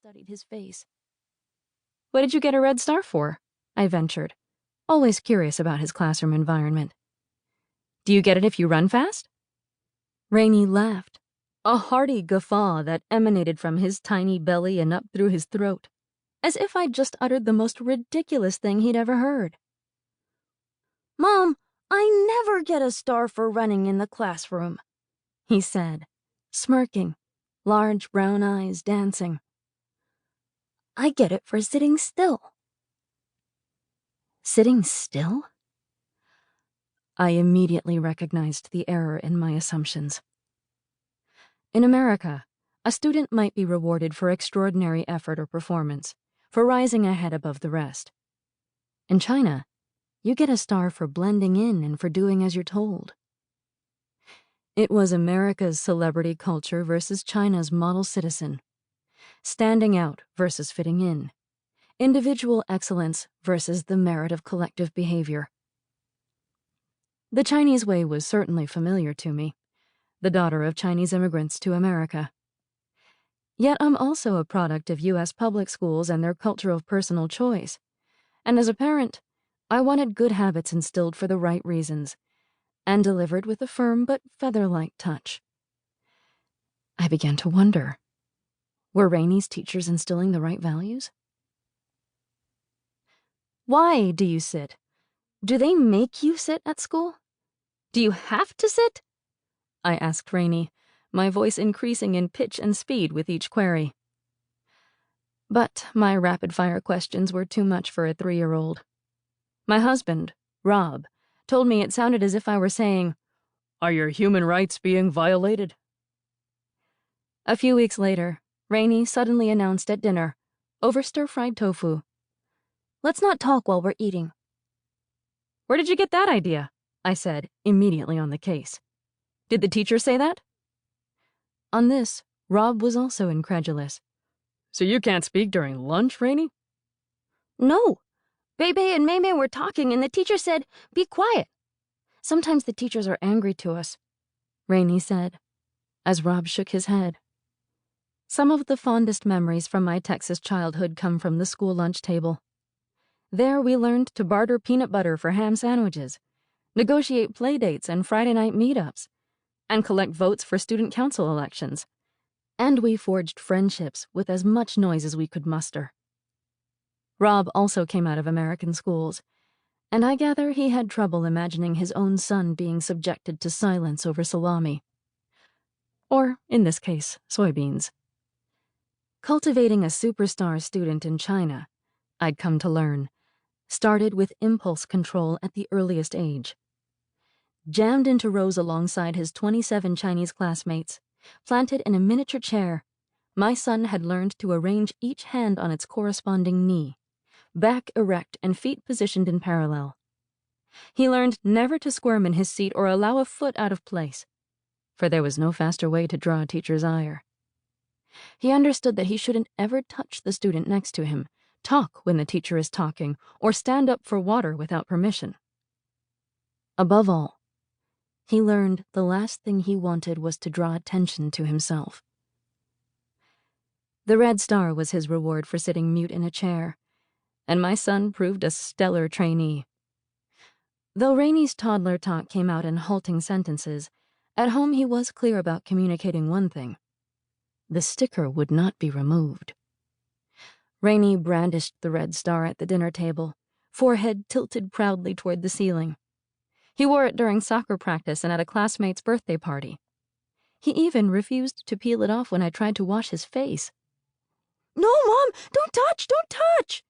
studied his face. "What did you get a red star for?" I ventured, always curious about his classroom environment. "Do you get it if you run fast?" Rainey laughed, a hearty guffaw that emanated from his tiny belly and up through his throat, as if I'd just uttered the most ridiculous thing he'd ever heard. "Mom, I never get a star for running in the classroom," he said, smirking, large brown eyes dancing. "I get it for sitting still." Sitting still? I immediately recognized the error in my assumptions. In America, a student might be rewarded for extraordinary effort or performance, for rising ahead above the rest. In China, you get a star for blending in and for doing as you're told. It was America's celebrity culture versus China's model citizen. Standing out versus fitting in. Individual excellence versus the merit of collective behavior. The Chinese way was certainly familiar to me, the daughter of Chinese immigrants to America. Yet I'm also a product of U.S. public schools and their culture of personal choice, and as a parent, I wanted good habits instilled for the right reasons, and delivered with a firm but feather-like touch. I began to wonder, were Rainey's teachers instilling the right values? "Why do you sit? Do they make you sit at school? Do you have to sit?" I asked Rainey, my voice increasing in pitch and speed with each query. But my rapid-fire questions were too much for a 3-year-old. My husband, Rob, told me it sounded as if I were saying, "Are your human rights being violated?" A few weeks later, Rainey suddenly announced at dinner, over stir-fried tofu, "Let's not talk while we're eating." "Where did you get that idea?" I said, immediately on the case. "Did the teacher say that?" On this, Rob was also incredulous. "So you can't speak during lunch, Rainey?" "No. Bébé and Maymay were talking and the teacher said, 'Be quiet.' Sometimes the teachers are angry to us," Rainey said, as Rob shook his head. Some of the fondest memories from my Texas childhood come from the school lunch table. There we learned to barter peanut butter for ham sandwiches, negotiate play dates and Friday night meetups, and collect votes for student council elections. And we forged friendships with as much noise as we could muster. Rob also came out of American schools, and I gather he had trouble imagining his own son being subjected to silence over salami. Or, in this case, soybeans. Cultivating a superstar student in China, I'd come to learn, started with impulse control at the earliest age. Jammed into rows alongside his 27 Chinese classmates, planted in a miniature chair, my son had learned to arrange each hand on its corresponding knee, back erect and feet positioned in parallel. He learned never to squirm in his seat or allow a foot out of place, for there was no faster way to draw a teacher's ire. He understood that he shouldn't ever touch the student next to him, talk when the teacher is talking, or stand up for water without permission. Above all, he learned the last thing he wanted was to draw attention to himself. The red star was his reward for sitting mute in a chair, and my son proved a stellar trainee. Though Rainey's toddler talk came out in halting sentences, at home he was clear about communicating one thing. The sticker would not be removed. Rainey brandished the red star at the dinner table, forehead tilted proudly toward the ceiling. He wore it during soccer practice and at a classmate's birthday party. He even refused to peel it off when I tried to wash his face. "No, Mom, don't touch!"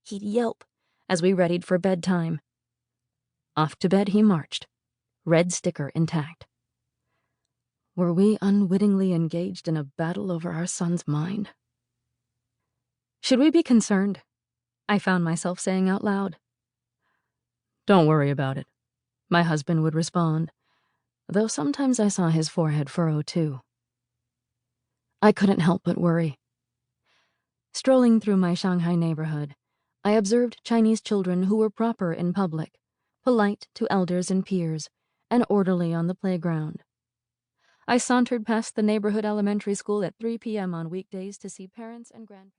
he'd yelp as we readied for bedtime. Off to bed he marched, red sticker intact. Were we unwittingly engaged in a battle over our son's mind? "Should we be concerned?" I found myself saying out loud. "Don't worry about it," my husband would respond, though sometimes I saw his forehead furrow too. I couldn't help but worry. Strolling through my Shanghai neighborhood, I observed Chinese children who were proper in public, polite to elders and peers, and orderly on the playground. I sauntered past the neighborhood elementary school at 3 p.m. on weekdays to see parents and grandparents.